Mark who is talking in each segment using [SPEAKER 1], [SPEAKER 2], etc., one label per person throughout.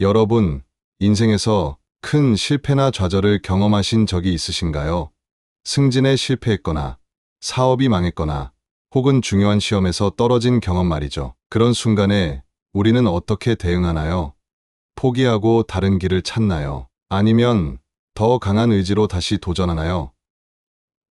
[SPEAKER 1] 여러분, 인생에서 큰 실패나 좌절을 경험하신 적이 있으신가요? 승진에 실패했거나, 사업이 망했거나, 혹은 중요한 시험에서 떨어진 경험 말이죠. 그런 순간에 우리는 어떻게 대응하나요? 포기하고 다른 길을 찾나요? 아니면 더 강한 의지로 다시 도전하나요?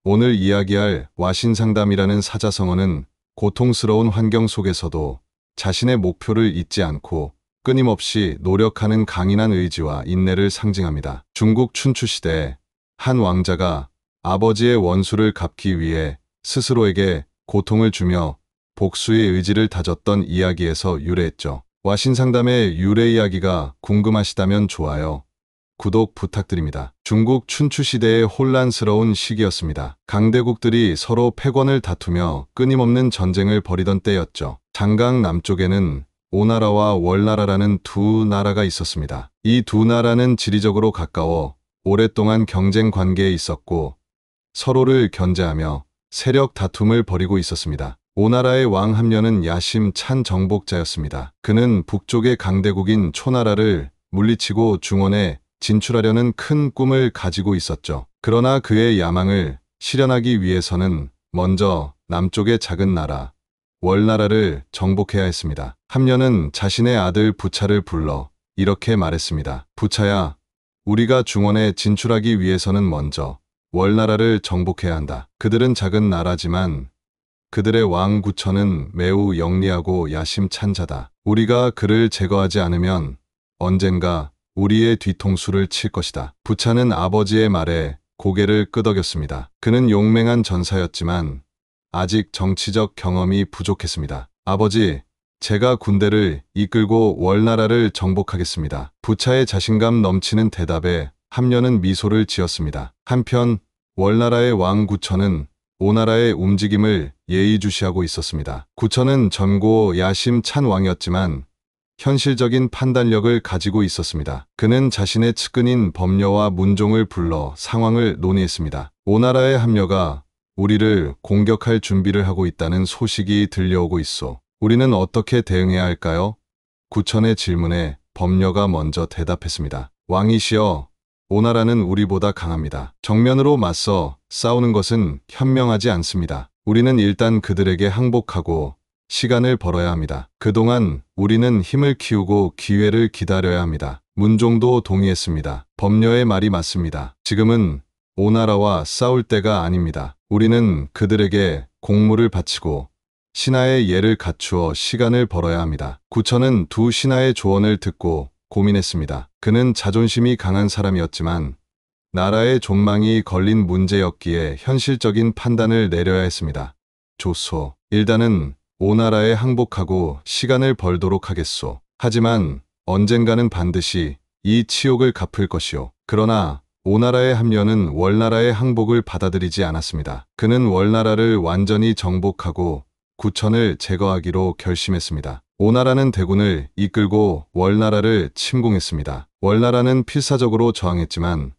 [SPEAKER 1] 오늘 이야기할 와신상담이라는 사자성어는 고통스러운 환경 속에서도 자신의 목표를 잊지 않고 끊임없이 노력하는 강인한 의지와 인내를 상징합니다. 중국 춘추시대 한 왕자가 아버지의 원수를 갚기 위해 스스로에게 고통을 주며 복수의 의지를 다졌던 이야기에서 유래했죠. 와신상담의 유래 이야기가 궁금하시다면 좋아요, 구독 부탁드립니다. 중국 춘추시대의 혼란스러운 시기였습니다. 강대국들이 서로 패권을 다투며 끊임없는 전쟁을 벌이던 때였죠. 장강 남쪽에는 오나라와 월나라라는 두 나라가 있었습니다. 이 두 나라는 지리적으로 가까워 오랫동안 경쟁 관계에 있었고 서로를 견제하며 세력 다툼을 벌이고 있었습니다. 오나라의 왕 함려는 야심찬 정복자였습니다. 그는 북쪽의 강대국인 초나라를 물리치고 중원에 진출하려는 큰 꿈을 가지고 있었죠. 그러나 그의 야망을 실현하기 위해서는 먼저 남쪽의 작은 나라, 월나라를 정복해야 했습니다. 함려는 자신의 아들 부차를 불러 이렇게 말했습니다. 부차야, 우리가 중원에 진출하기 위해서는 먼저 월나라를 정복해야 한다. 그들은 작은 나라지만 그들의 왕 구천은 매우 영리하고 야심찬 자다. 우리가 그를 제거하지 않으면 언젠가 우리의 뒤통수를 칠 것이다. 부차는 아버지의 말에 고개를 끄덕였습니다. 그는 용맹한 전사였지만 아직 정치적 경험이 부족했습니다. 아버지, 제가 군대를 이끌고 월나라를 정복하겠습니다. 부차의 자신감 넘치는 대답에 함려는 미소를 지었습니다. 한편 월나라의 왕 구천은 오나라의 움직임을 예의주시하고 있었습니다. 구천은 젊고 야심찬 왕이었지만 현실적인 판단력을 가지고 있었습니다. 그는 자신의 측근인 범려와 문종을 불러 상황을 논의했습니다. 오나라의 함려가 우리를 공격할 준비를 하고 있다는 소식이 들려오고 있어. 우리는 어떻게 대응해야 할까요? 구천의 질문에 범려가 먼저 대답했습니다. 왕이시여, 오나라는 우리보다 강합니다. 정면으로 맞서 싸우는 것은 현명하지 않습니다. 우리는 일단 그들에게 항복하고 시간을 벌어야 합니다. 그동안 우리는 힘을 키우고 기회를 기다려야 합니다. 문종도 동의했습니다. 범려의 말이 맞습니다. 지금은 오나라와 싸울 때가 아닙니다. 우리는 그들에게 공물을 바치고 신하의 예를 갖추어 시간을 벌어야 합니다. 구천은 두 신하의 조언을 듣고 고민했습니다. 그는 자존심이 강한 사람이었지만 나라의 존망이 걸린 문제였기에 현실적인 판단을 내려야 했습니다. 좋소. 일단은 오나라에 항복하고 시간을 벌도록 하겠소. 하지만 언젠가는 반드시 이 치욕을 갚을 것이오. 그러나 오나라의 함려는 월나라의 항복을 받아들이지 않았습니다. 그는 월나라를 완전히 정복하고 구천을 제거하기로 결심했습니다. 오나라는 대군을 이끌고 월나라를 침공했습니다. 월나라는 필사적으로 저항했지만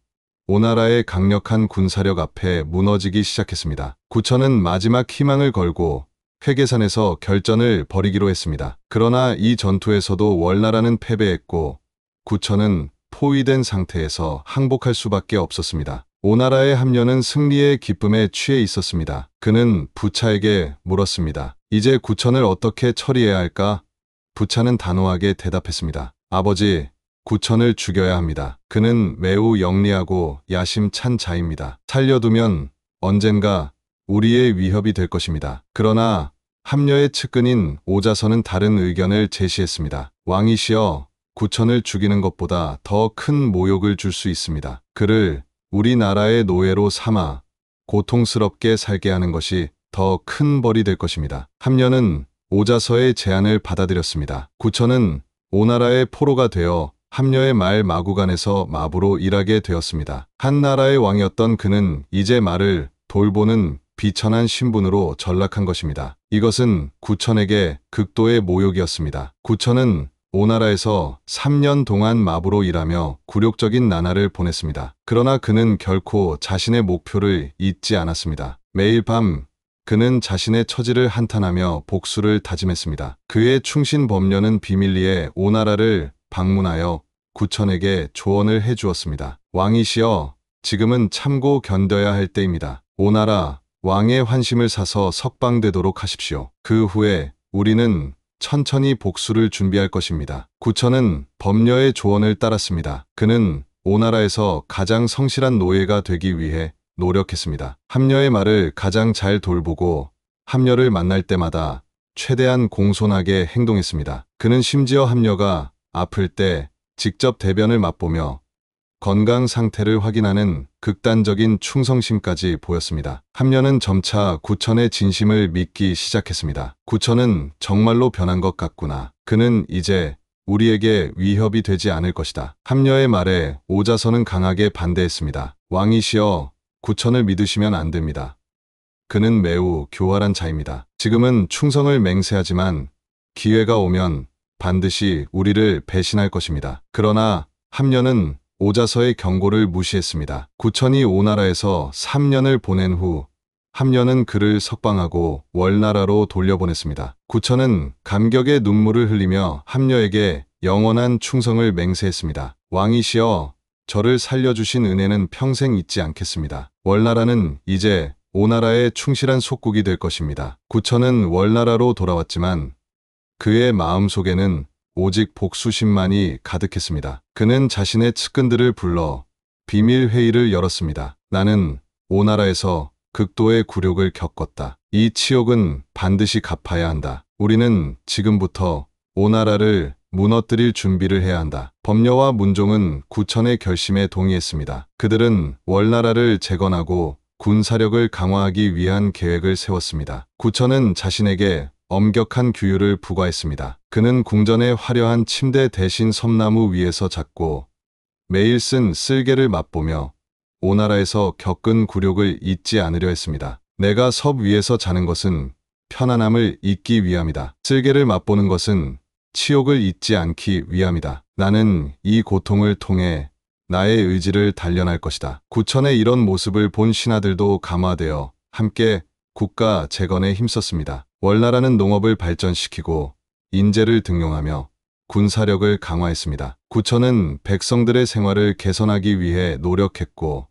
[SPEAKER 1] 오나라의 강력한 군사력 앞에 무너지기 시작했습니다. 구천은 마지막 희망을 걸고 회계산에서 결전을 벌이기로 했습니다. 그러나 이 전투에서도 월나라는 패배했고 구천은 포위된 상태에서 항복할 수밖에 없었습니다. 오나라의 함려는 승리의 기쁨에 취해 있었습니다. 그는 부차에게 물었습니다. 이제 구천을 어떻게 처리해야 할까? 부차는 단호하게 대답했습니다. 아버지, 구천을 죽여야 합니다. 그는 매우 영리하고 야심찬 자입니다. 살려두면 언젠가 우리의 위협이 될 것입니다. 그러나 함려의 측근인 오자선은 다른 의견을 제시했습니다. 왕이시여, 구천을 죽이는 것보다 더 큰 모욕을 줄 수 있습니다. 그를 우리나라의 노예로 삼아 고통스럽게 살게 하는 것이 더 큰 벌이 될 것입니다. 함려는 오자서의 제안을 받아들였습니다. 구천은 오나라의 포로가 되어 함려의 말 마구간에서 마부로 일하게 되었습니다. 한 나라의 왕이었던 그는 이제 말을 돌보는 비천한 신분으로 전락한 것입니다. 이것은 구천에게 극도의 모욕이었습니다. 구천은 오나라에서 3년 동안 마부로 일하며 굴욕적인 나날을 보냈습니다. 그러나 그는 결코 자신의 목표를 잊지 않았습니다. 매일 밤 그는 자신의 처지를 한탄하며 복수를 다짐했습니다. 그의 충신 범려는 비밀리에 오나라를 방문하여 구천에게 조언을 해주었습니다. 왕이시여, 지금은 참고 견뎌야 할 때입니다. 오나라 왕의 환심을 사서 석방되도록 하십시오. 그 후에 우리는 천천히 복수를 준비할 것입니다. 구천은 범녀의 조언을 따랐습니다. 그는 오나라에서 가장 성실한 노예가 되기 위해 노력했습니다. 함녀의 말을 가장 잘 돌보고 함녀를 만날 때마다 최대한 공손하게 행동했습니다. 그는 심지어 함녀가 아플 때 직접 대변을 맛보며 건강 상태를 확인하는 극단적인 충성심까지 보였습니다. 함녀는 점차 구천의 진심을 믿기 시작했습니다. 구천은 정말로 변한 것 같구나. 그는 이제 우리에게 위협이 되지 않을 것이다. 함녀의 말에 오자선은 강하게 반대했습니다. 왕이시여, 구천을 믿으시면 안 됩니다. 그는 매우 교활한 자입니다. 지금은 충성을 맹세하지만 기회가 오면 반드시 우리를 배신할 것입니다. 그러나 함녀는 오자서의 경고를 무시했습니다. 구천이 오나라에서 3년을 보낸 후 함녀는 그를 석방하고 월나라로 돌려보냈습니다. 구천은 감격의 눈물을 흘리며 함녀에게 영원한 충성을 맹세했습니다. 왕이시여, 저를 살려주신 은혜는 평생 잊지 않겠습니다. 월나라는 이제 오나라의 충실한 속국이 될 것입니다. 구천은 월나라로 돌아왔지만 그의 마음속에는 오직 복수심만이 가득했습니다. 그는 자신의 측근들을 불러 비밀 회의를 열었습니다. 나는 오나라에서 극도의 굴욕을 겪었다. 이 치욕은 반드시 갚아야 한다. 우리는 지금부터 오나라를 무너뜨릴 준비를 해야 한다. 범녀와 문종은 구천의 결심에 동의했습니다. 그들은 월나라를 재건하고 군사력을 강화하기 위한 계획을 세웠습니다. 구천은 자신에게 엄격한 규율을 부과했습니다. 그는 궁전의 화려한 침대 대신 섬나무 위에서 잤고 매일 쓴 쓸개를 맛보며 오나라에서 겪은 굴욕을 잊지 않으려 했습니다. 내가 섭 위에서 자는 것은 편안함을 잊기 위함이다. 쓸개를 맛보는 것은 치욕을 잊지 않기 위함이다. 나는 이 고통을 통해 나의 의지를 단련할 것이다. 구천의 이런 모습을 본 신하들도 감화되어 함께 국가 재건에 힘썼습니다. 월나라는 농업을 발전시키고 인재를 등용하며 군사력을 강화했습니다. 구천은 백성들의 생활을 개선하기 위해 노력했고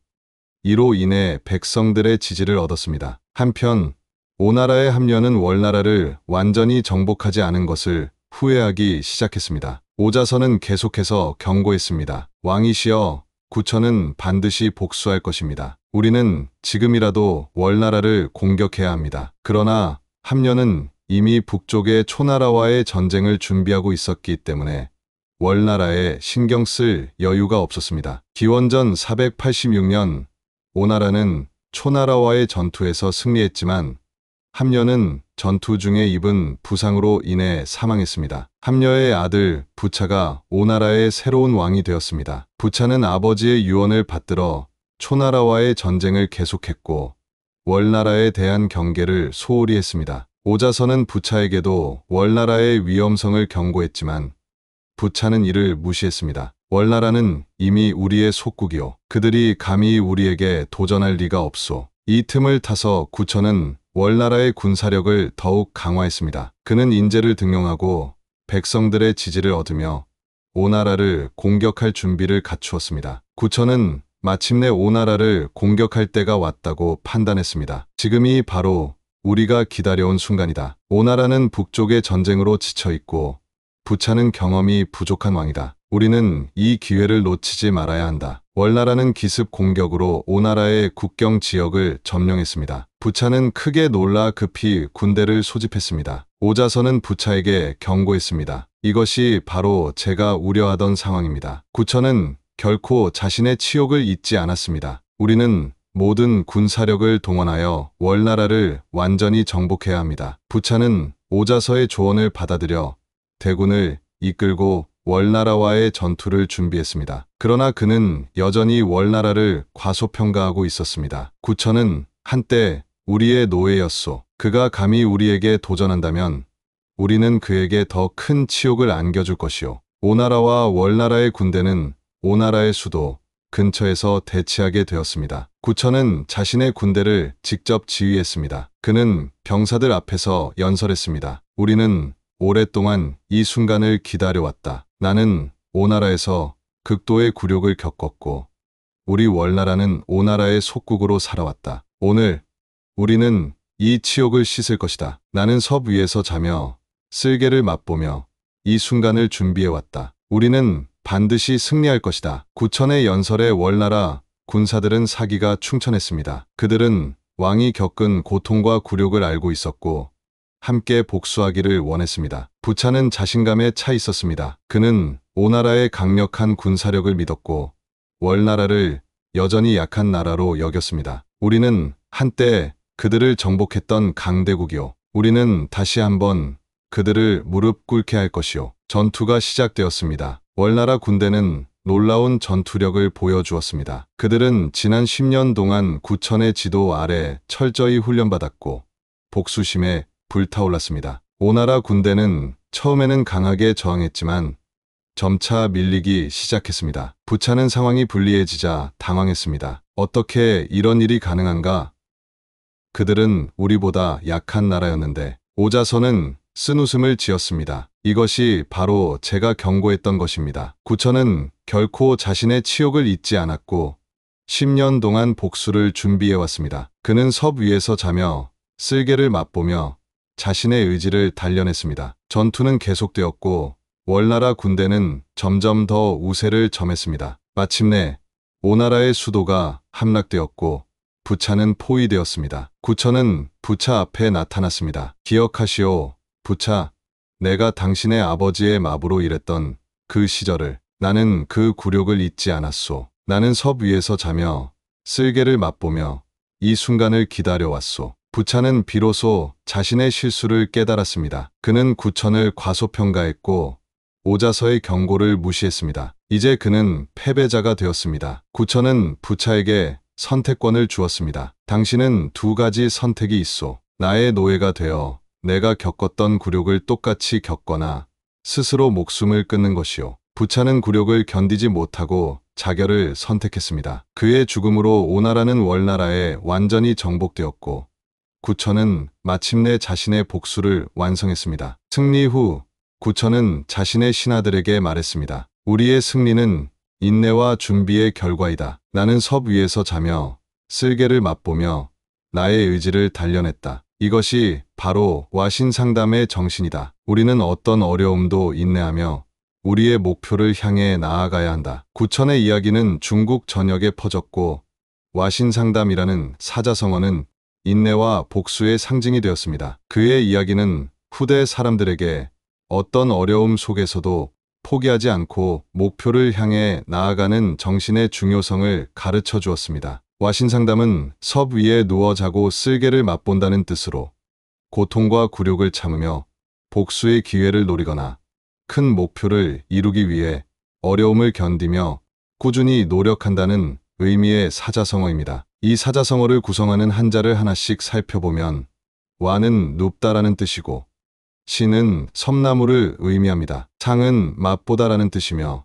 [SPEAKER 1] 이로 인해 백성들의 지지를 얻었습니다. 한편 오나라의 함녀는 월나라를 완전히 정복하지 않은 것을 후회하기 시작했습니다. 오자선은 계속해서 경고했습니다. 왕이시여, 구천은 반드시 복수할 것입니다. 우리는 지금이라도 월나라를 공격해야 합니다. 그러나 함녀는 이미 북쪽의 초나라와의 전쟁을 준비하고 있었기 때문에 월나라에 신경 쓸 여유가 없었습니다. 기원전 486년 오나라는 초나라와의 전투에서 승리했지만 함녀는 전투 중에 입은 부상으로 인해 사망했습니다. 함녀의 아들 부차가 오나라의 새로운 왕이 되었습니다. 부차는 아버지의 유언을 받들어 초나라와의 전쟁을 계속했고 월나라에 대한 경계를 소홀히 했습니다. 오자선은 부차에게도 월나라의 위험성을 경고했지만 부차는 이를 무시했습니다. 월나라는 이미 우리의 속국이요. 그들이 감히 우리에게 도전할 리가 없소. 이 틈을 타서 구천은 월나라의 군사력을 더욱 강화했습니다. 그는 인재를 등용하고 백성들의 지지를 얻으며 오나라를 공격할 준비를 갖추었습니다. 구천은 마침내 오나라를 공격할 때가 왔다고 판단했습니다. 지금이 바로 우리가 기다려온 순간이다. 오나라는 북쪽의 전쟁으로 지쳐있고 부차는 경험이 부족한 왕이다. 우리는 이 기회를 놓치지 말아야 한다. 월나라는 기습 공격으로 오나라의 국경 지역을 점령했습니다. 부차는 크게 놀라 급히 군대를 소집했습니다. 오자선은 부차에게 경고했습니다. 이것이 바로 제가 우려하던 상황입니다. 구천은 결코 자신의 치욕을 잊지 않았습니다. 우리는 모든 군사력을 동원하여 월나라를 완전히 정복해야 합니다. 부차는 오자서의 조언을 받아들여 대군을 이끌고 월나라와의 전투를 준비했습니다. 그러나 그는 여전히 월나라를 과소평가하고 있었습니다. 구천은 한때 우리의 노예였소. 그가 감히 우리에게 도전한다면 우리는 그에게 더 큰 치욕을 안겨줄 것이오. 오나라와 월나라의 군대는 오나라의 수도 근처에서 대치하게 되었습니다. 구천은 자신의 군대를 직접 지휘했습니다. 그는 병사들 앞에서 연설했습니다. 우리는 오랫동안 이 순간을 기다려왔다. 나는 오나라에서 극도의 굴욕을 겪었고 우리 월나라는 오나라의 속국으로 살아왔다. 오늘 우리는 이 치욕을 씻을 것이다. 나는 섭 위에서 자며 쓸개를 맛보며 이 순간을 준비해왔다. 우리는 반드시 승리할 것이다. 구천의 연설에 월나라 군사들은 사기가 충천했습니다. 그들은 왕이 겪은 고통과 굴욕을 알고 있었고 함께 복수하기를 원했습니다. 부차는 자신감에 차 있었습니다. 그는 오나라의 강력한 군사력을 믿었고 월나라를 여전히 약한 나라로 여겼습니다. 우리는 한때 그들을 정복했던 강대국이요. 우리는 다시 한번 그들을 무릎 꿇게 할 것이요. 전투가 시작되었습니다. 월나라 군대는 놀라운 전투력을 보여주었습니다. 그들은 지난 10년 동안 구천의 지도 아래 철저히 훈련받았고 복수심에 불타올랐습니다. 오나라 군대는 처음에는 강하게 저항했지만 점차 밀리기 시작했습니다. 부차는 상황이 불리해지자 당황했습니다. 어떻게 이런 일이 가능한가? 그들은 우리보다 약한 나라였는데. 오자선은 쓴웃음을 지었습니다. 이것이 바로 제가 경고했던 것입니다. 구천은 결코 자신의 치욕을 잊지 않았고 10년 동안 복수를 준비해왔습니다. 그는 섭 위에서 자며 쓸개를 맛보며 자신의 의지를 단련했습니다. 전투는 계속되었고 월나라 군대는 점점 더 우세를 점했습니다. 마침내 오나라의 수도가 함락되었고 부차는 포위되었습니다. 구천은 부차 앞에 나타났습니다. 기억하시오, 부차. 내가 당신의 아버지의 마부로 일했던 그 시절을. 나는 그 굴욕을 잊지 않았소. 나는 섭 위에서 자며 쓸개를 맛보며 이 순간을 기다려왔소. 부차는 비로소 자신의 실수를 깨달았습니다. 그는 구천을 과소평가했고 오자서의 경고를 무시했습니다. 이제 그는 패배자가 되었습니다. 구천은 부차에게 선택권을 주었습니다. 당신은 두 가지 선택이 있소. 나의 노예가 되어 내가 겪었던 굴욕을 똑같이 겪거나 스스로 목숨을 끊는 것이요. 부차는 굴욕을 견디지 못하고 자결을 선택했습니다. 그의 죽음으로 오나라는 월나라에 완전히 정복되었고 구천은 마침내 자신의 복수를 완성했습니다. 승리 후 구천은 자신의 신하들에게 말했습니다. 우리의 승리는 인내와 준비의 결과이다. 나는 섭 위에서 자며 쓸개를 맛보며 나의 의지를 단련했다. 이것이 바로 와신상담의 정신이다. 우리는 어떤 어려움도 인내하며 우리의 목표를 향해 나아가야 한다. 구천의 이야기는 중국 전역에 퍼졌고 와신상담이라는 사자성어는 인내와 복수의 상징이 되었습니다. 그의 이야기는 후대 사람들에게 어떤 어려움 속에서도 포기하지 않고 목표를 향해 나아가는 정신의 중요성을 가르쳐 주었습니다. 와신상담은 섭 위에 누워 자고 쓸개를 맛본다는 뜻으로 고통과 굴욕을 참으며 복수의 기회를 노리거나 큰 목표를 이루기 위해 어려움을 견디며 꾸준히 노력한다는 의미의 사자성어입니다. 이 사자성어를 구성하는 한자를 하나씩 살펴보면 와는 눕다라는 뜻이고 신은 섬나무를 의미합니다. 상은 맛보다라는 뜻이며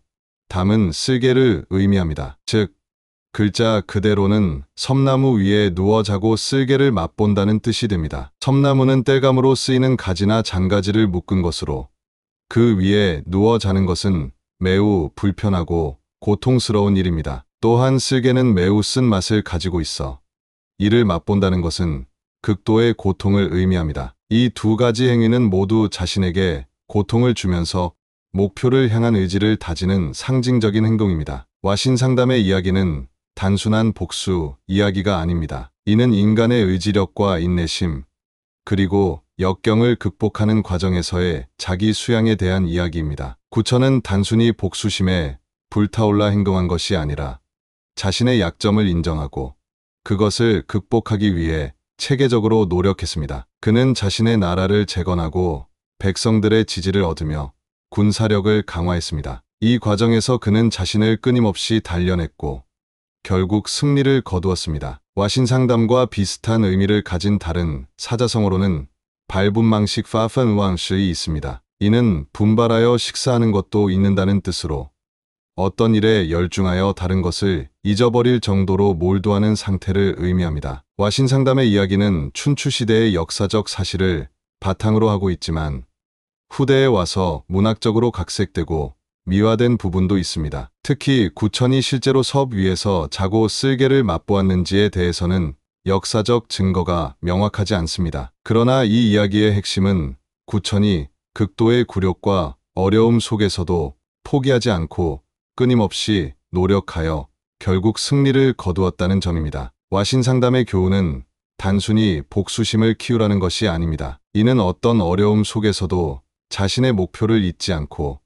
[SPEAKER 1] 담은 쓸개를 의미합니다. 즉 글자 그대로는 섬나무 위에 누워 자고 쓸개를 맛본다는 뜻이 됩니다. 섬나무는 땔감으로 쓰이는 가지나 장가지를 묶은 것으로 그 위에 누워 자는 것은 매우 불편하고 고통스러운 일입니다. 또한 쓸개는 매우 쓴맛을 가지고 있어 이를 맛본다는 것은 극도의 고통을 의미합니다. 이 두 가지 행위는 모두 자신에게 고통을 주면서 목표를 향한 의지를 다지는 상징적인 행동입니다. 와신상담의 이야기는 단순한 복수 이야기가 아닙니다. 이는 인간의 의지력과 인내심, 그리고 역경을 극복하는 과정에서의 자기 수양에 대한 이야기입니다. 구천은 단순히 복수심에 불타올라 행동한 것이 아니라 자신의 약점을 인정하고 그것을 극복하기 위해 체계적으로 노력했습니다. 그는 자신의 나라를 재건하고 백성들의 지지를 얻으며 군사력을 강화했습니다. 이 과정에서 그는 자신을 끊임없이 단련했고 결국 승리를 거두었습니다. 와신상담과 비슷한 의미를 가진 다른 사자성어로는 발분망식 파펀왕시 있습니다. 이는 분발하여 식사하는 것도 잊는다는 뜻으로 어떤 일에 열중하여 다른 것을 잊어버릴 정도로 몰두하는 상태를 의미합니다. 와신상담의 이야기는 춘추시대의 역사적 사실을 바탕으로 하고 있지만 후대에 와서 문학적으로 각색되고 미화된 부분도 있습니다. 특히 구천이 실제로 섭 위에서 자고 쓸개를 맛보았는지에 대해서는 역사적 증거가 명확하지 않습니다. 그러나 이 이야기의 핵심은 구천이 극도의 굴욕과 어려움 속에서도 포기하지 않고 끊임없이 노력하여 결국 승리를 거두었다는 점입니다. 와신상담의 교훈은 단순히 복수심을 키우라는 것이 아닙니다. 이는 어떤 어려움 속에서도 자신의 목표를 잊지 않고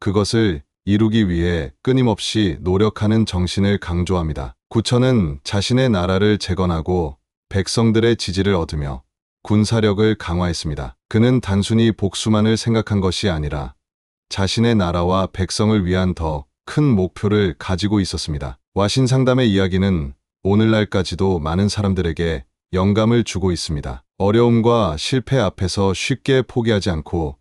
[SPEAKER 1] 그것을 이루기 위해 끊임없이 노력하는 정신을 강조합니다. 구천은 자신의 나라를 재건하고 백성들의 지지를 얻으며 군사력을 강화했습니다. 그는 단순히 복수만을 생각한 것이 아니라 자신의 나라와 백성을 위한 더 큰 목표를 가지고 있었습니다. 와신상담의 이야기는 오늘날까지도 많은 사람들에게 영감을 주고 있습니다. 어려움과 실패 앞에서 쉽게 포기하지 않고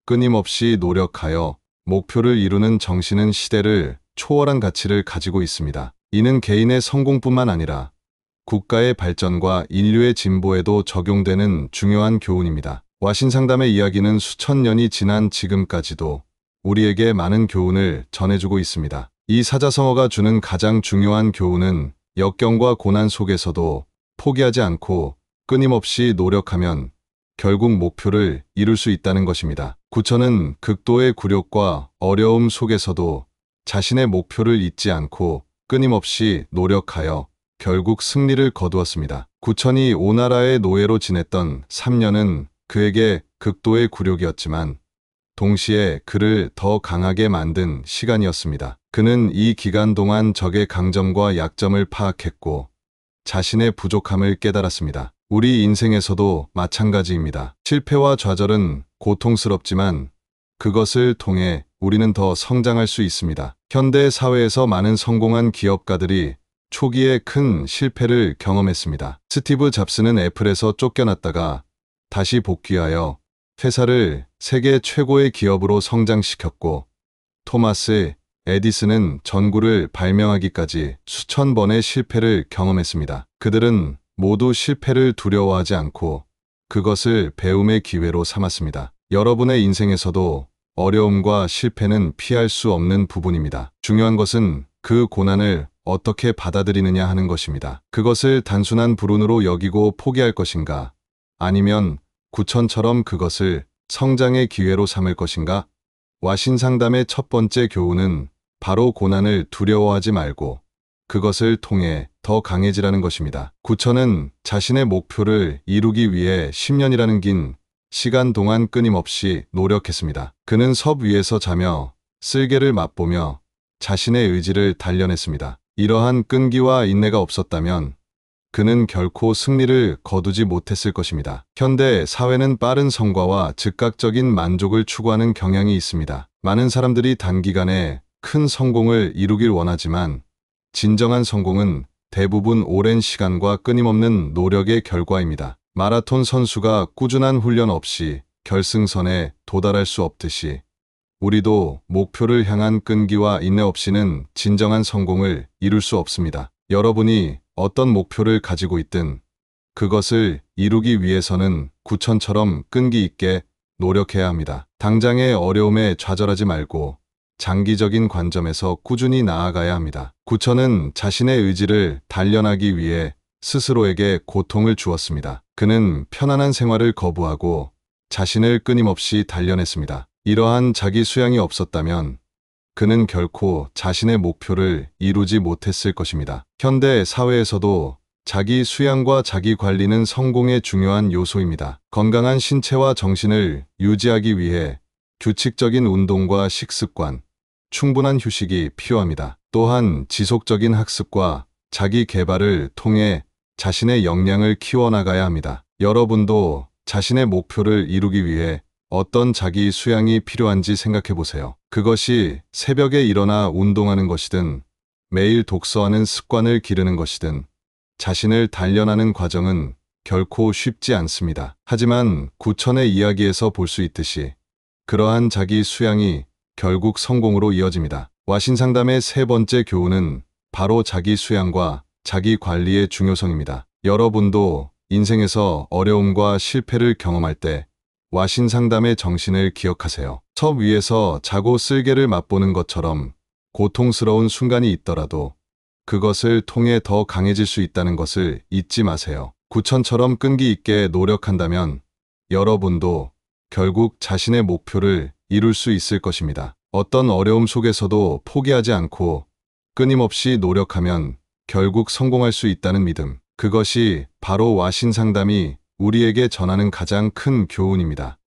[SPEAKER 1] 끊임없이 노력하여 목표를 이루는 정신은 시대를 초월한 가치를 가지고 있습니다. 이는 개인의 성공뿐만 아니라 국가의 발전과 인류의 진보에도 적용되는 중요한 교훈입니다. 와신상담의 이야기는 수천 년이 지난 지금까지도 우리에게 많은 교훈을 전해주고 있습니다. 이 사자성어가 주는 가장 중요한 교훈은 역경과 고난 속에서도 포기하지 않고 끊임없이 노력하면 결국 목표를 이룰 수 있다는 것입니다. 구천은 극도의 굴욕과 어려움 속에서도 자신의 목표를 잊지 않고 끊임없이 노력하여 결국 승리를 거두었습니다. 구천이 오나라의 노예로 지냈던 3년은 그에게 극도의 굴욕이었지만 동시에 그를 더 강하게 만든 시간이었습니다. 그는 이 기간 동안 적의 강점과 약점을 파악했고 자신의 부족함을 깨달았습니다. 우리 인생에서도 마찬가지입니다. 실패와 좌절은 고통스럽지만 그것을 통해 우리는 더 성장할 수 있습니다. 현대 사회에서 많은 성공한 기업가들이 초기에 큰 실패를 경험했습니다. 스티브 잡스는 애플에서 쫓겨났다가 다시 복귀하여 회사를 세계 최고의 기업으로 성장시켰고 토마스 에디슨은 전구를 발명하기까지 수천 번의 실패를 경험했습니다. 그들은 모두 실패를 두려워하지 않고 그것을 배움의 기회로 삼았습니다. 여러분의 인생에서도 어려움과 실패는 피할 수 없는 부분입니다. 중요한 것은 그 고난을 어떻게 받아들이느냐 하는 것입니다. 그것을 단순한 불운으로 여기고 포기할 것인가? 아니면 구천처럼 그것을 성장의 기회로 삼을 것인가? 와신상담의 첫 번째 교훈은 바로 고난을 두려워하지 말고 그것을 통해 더 강해지라는 것입니다. 구천은 자신의 목표를 이루기 위해 10년이라는 긴 시간 동안 끊임없이 노력했습니다. 그는 섭 위에서 자며 쓸개를 맛보며 자신의 의지를 단련했습니다. 이러한 끈기와 인내가 없었다면 그는 결코 승리를 거두지 못했을 것입니다. 현대 사회는 빠른 성과와 즉각적인 만족을 추구하는 경향이 있습니다. 많은 사람들이 단기간에 큰 성공을 이루길 원하지만 진정한 성공은 대부분 오랜 시간과 끊임없는 노력의 결과입니다. 마라톤 선수가 꾸준한 훈련 없이 결승선에 도달할 수 없듯이 우리도 목표를 향한 끈기와 인내 없이는 진정한 성공을 이룰 수 없습니다. 여러분이 어떤 목표를 가지고 있든 그것을 이루기 위해서는 구천처럼 끈기 있게 노력해야 합니다. 당장의 어려움에 좌절하지 말고 장기적인 관점에서 꾸준히 나아가야 합니다. 구천은 자신의 의지를 단련하기 위해 스스로에게 고통을 주었습니다. 그는 편안한 생활을 거부하고 자신을 끊임없이 단련했습니다. 이러한 자기 수양이 없었다면 그는 결코 자신의 목표를 이루지 못했을 것입니다. 현대 사회에서도 자기 수양과 자기 관리는 성공의 중요한 요소입니다. 건강한 신체와 정신을 유지하기 위해 규칙적인 운동과 식습관, 충분한 휴식이 필요합니다. 또한 지속적인 학습과 자기 개발을 통해 자신의 역량을 키워나가야 합니다. 여러분도 자신의 목표를 이루기 위해 어떤 자기 수양이 필요한지 생각해 보세요. 그것이 새벽에 일어나 운동하는 것이든 매일 독서하는 습관을 기르는 것이든 자신을 단련하는 과정은 결코 쉽지 않습니다. 하지만 구천의 이야기에서 볼 수 있듯이 그러한 자기 수양이 결국 성공으로 이어집니다. 와신상담의 세 번째 교훈은 바로 자기 수양과 자기 관리의 중요성입니다. 여러분도 인생에서 어려움과 실패를 경험할 때 와신 상담의 정신을 기억하세요. 첩 위에서 자고 쓸개를 맛보는 것처럼 고통스러운 순간이 있더라도 그것을 통해 더 강해질 수 있다는 것을 잊지 마세요. 구천처럼 끈기 있게 노력한다면 여러분도 결국 자신의 목표를 이룰 수 있을 것입니다. 어떤 어려움 속에서도 포기하지 않고 끊임없이 노력하면 결국 성공할 수 있다는 믿음. 그것이 바로 와신 상담이 우리에게 전하는 가장 큰 교훈입니다.